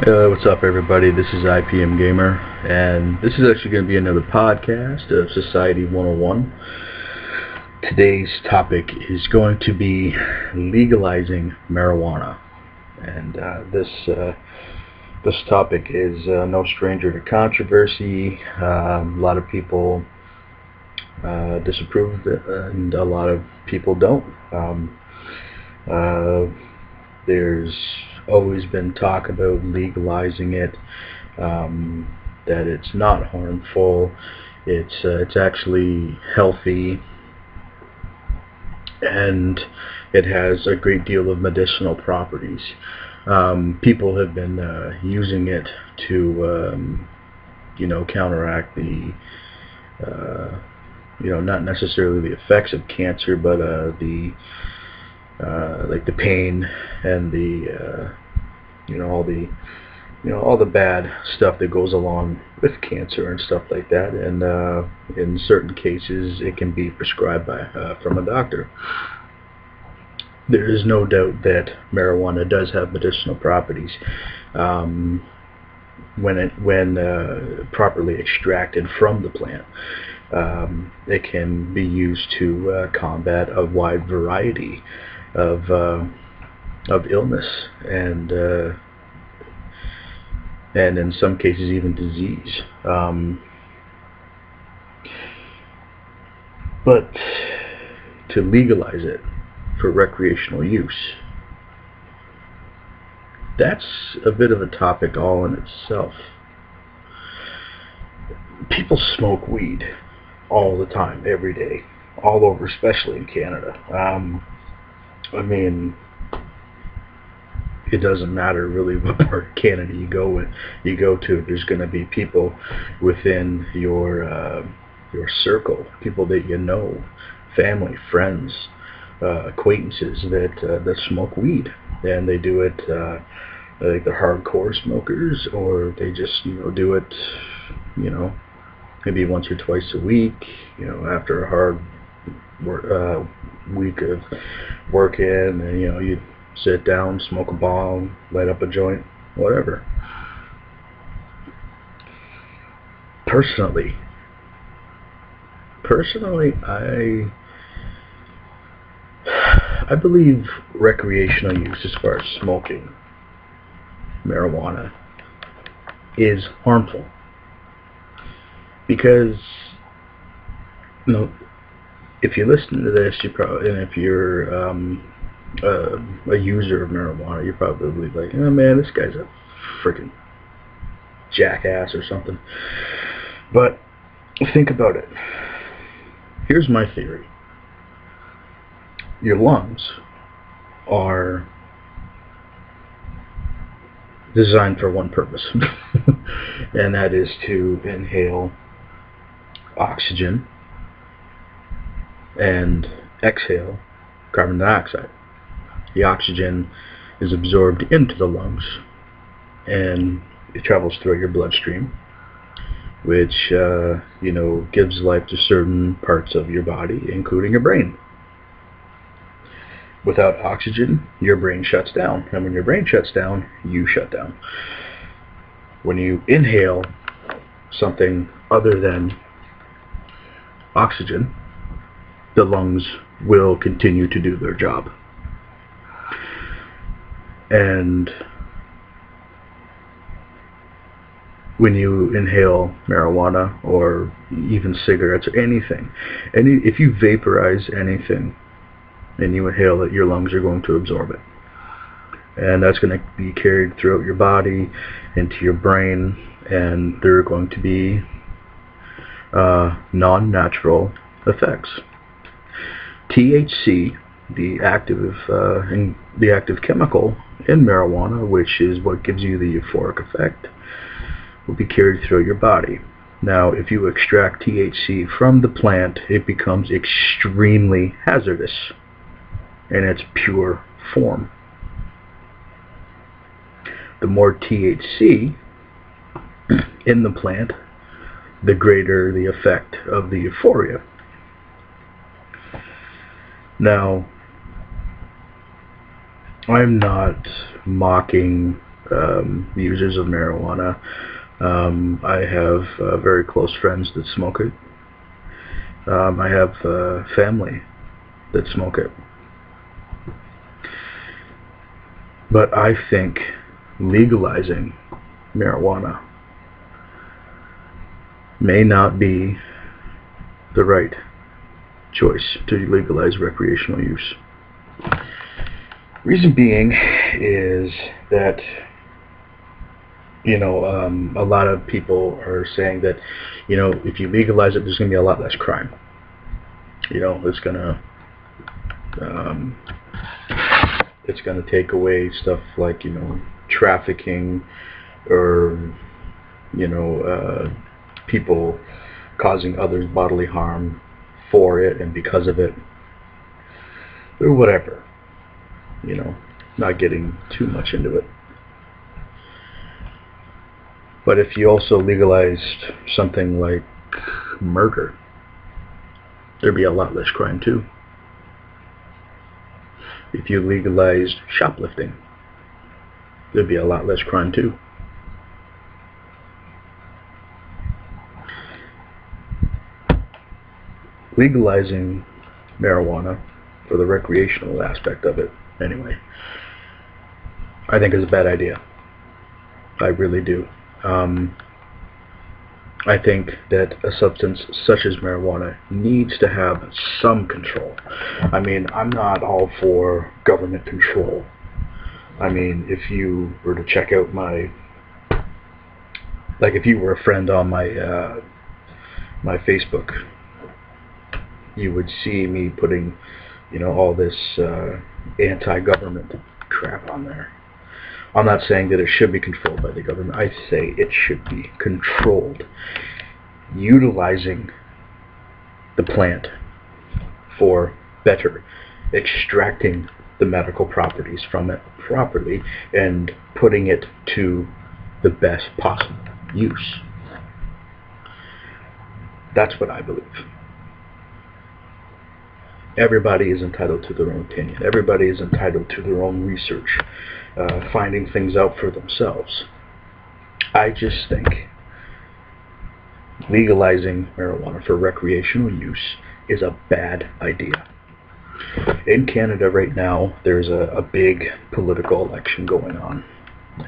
What's up, everybody? This is IPM Gamer, and this is actually going to be another podcast of Society 101. Today's topic is going to be legalizing marijuana, and this topic is no stranger to controversy. A lot of people disapprove of it, and a lot of people don't. Uh, There's always been talk about legalizing it, that it's not harmful, it's actually healthy, and it has a great deal of medicinal properties. People have been using it to, counteract the, not necessarily the effects of cancer, but like the pain and all the bad stuff that goes along with cancer and stuff like that. And in certain cases, it can be prescribed from a doctor. There is no doubt that marijuana does have medicinal properties. When properly extracted from the plant, it can be used to combat a wide variety of illness, and in some cases even disease. But to legalize it for recreational use, that's a bit of a topic all in itself. People smoke weed all the time, every day, all over, especially in Canada. I mean, it doesn't matter really what part of Canada you go to. There's going to be people within your circle, people that you know, family, friends, acquaintances that smoke weed, and they do it. Like they're hardcore smokers, or they just do it, maybe once or twice a week. After a hard week of working, and you sit down, smoke a bong, light up a joint, whatever. Personally, I believe recreational use, as far as smoking marijuana, is harmful, because if you listen to this, and if you're a user of marijuana, you're probably like, oh man, this guy's a freaking jackass or something. But think about it. Here's my theory. Your lungs are designed for one purpose, and that is to inhale oxygen and exhale carbon dioxide. The oxygen is absorbed into the lungs, and it travels through your bloodstream, which gives life to certain parts of your body, including your brain. Without oxygen, your brain shuts down, and when your brain shuts down, you shut down. When you inhale something other than oxygen, the lungs will continue to do their job. And when you inhale marijuana, or even cigarettes, or anything, if you vaporize anything and you inhale it, your lungs are going to absorb it. And that's going to be carried throughout your body, into your brain, and there are going to be non-natural effects. THC, the active chemical in marijuana, which is what gives you the euphoric effect, will be carried through your body. Now, if you extract THC from the plant, it becomes extremely hazardous in its pure form. The more THC in the plant, the greater the effect of the euphoria. Now, I'm not mocking users of marijuana. I have very close friends that smoke it. I have family that smoke it. But I think legalizing marijuana may not be the right choice to legalize recreational use. Reason being is that, a lot of people are saying that, if you legalize it, there's going to be a lot less crime. It's going to take away stuff like, trafficking or, people causing others bodily harm for it and because of it, or whatever. Not getting too much into it. But if you also legalized something like murder, there'd be a lot less crime too. If you legalized shoplifting, there'd be a lot less crime too. Legalizing marijuana, for the recreational aspect of it anyway, I think is a bad idea. I really do. I think that a substance such as marijuana needs to have some control. I mean, I'm not all for government control. I mean, if you were to check out if you were a friend on my Facebook, you would see me putting, all this anti-government crap on there. I'm not saying that it should be controlled by the government. I say it should be controlled, utilizing the plant for better, extracting the medical properties from it properly, and putting it to the best possible use. That's what I believe. Everybody is entitled to their own opinion. Everybody is entitled to their own research, finding things out for themselves. I just think legalizing marijuana for recreational use is a bad idea. In Canada right now, there's a big political election going on.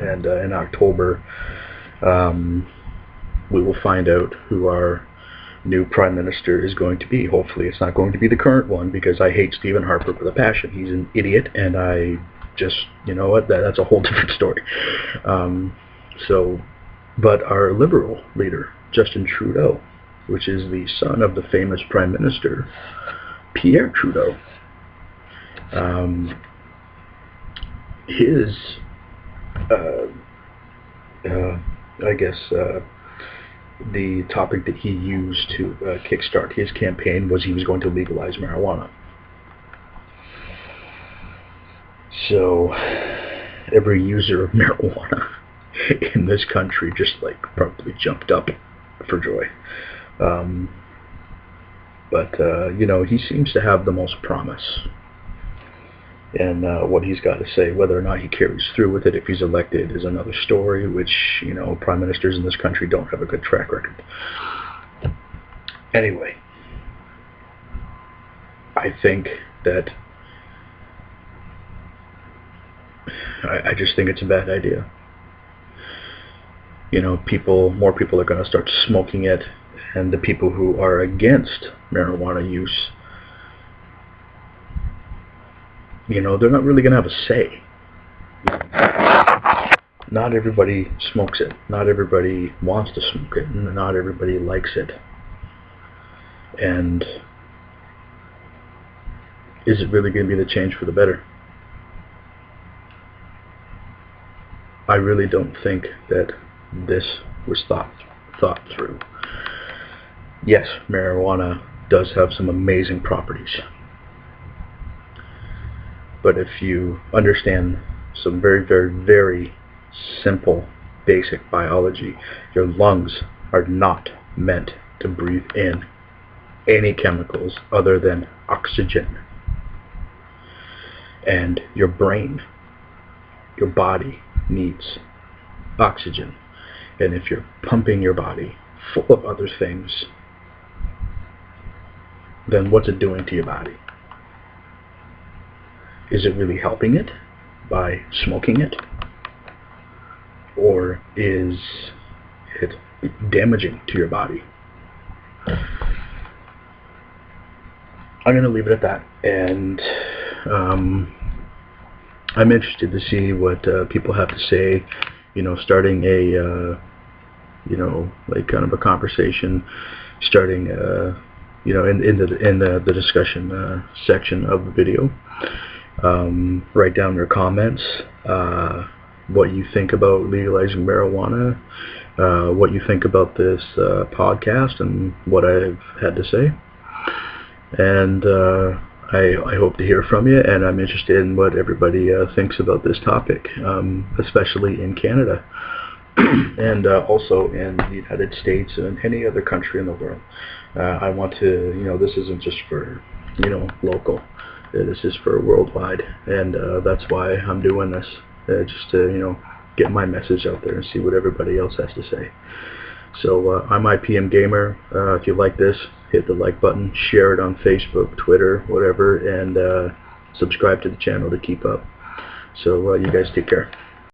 And in October, we will find out who our new Prime Minister is going to be. Hopefully it's not going to be the current one, because I hate Stephen Harper with a passion. He's an idiot, and I just, that's a whole different story. But our Liberal leader, Justin Trudeau, which is the son of the famous Prime Minister, Pierre Trudeau, the topic that he used to kickstart his campaign was he was going to legalize marijuana. So every user of marijuana in this country just probably jumped up for joy. He seems to have the most promise. And what he's got to say, whether or not he carries through with it if he's elected, is another story, which, prime ministers in this country don't have a good track record. Anyway, I think that I just think it's a bad idea. More people are going to start smoking it, and the people who are against marijuana use, they're not really going to have a say. Not everybody smokes it. Not everybody wants to smoke it. Not everybody likes it. And is it really going to be the change for the better? I really don't think that this was thought through. Yes, marijuana does have some amazing properties. But if you understand some very, very, very simple, basic biology, your lungs are not meant to breathe in any chemicals other than oxygen. And your brain, your body, needs oxygen. And if you're pumping your body full of other things, then what's it doing to your body? Is it really helping it by smoking it? Or is it damaging to your body? I'm going to leave it at that. And I'm interested to see what people have to say, starting a, like kind of a conversation, starting, in the discussion section of the video. Write down your comments, what you think about legalizing marijuana, what you think about this podcast and what I've had to say. And I hope to hear from you, and I'm interested in what everybody thinks about this topic, especially in Canada and also in the United States and any other country in the world. I want to, this isn't just for, local. This is for worldwide, and that's why I'm doing this, just to, get my message out there and see what everybody else has to say. So I'm IPM Gamer. If you like this, hit the like button, share it on Facebook, Twitter, whatever, and subscribe to the channel to keep up. So you guys take care.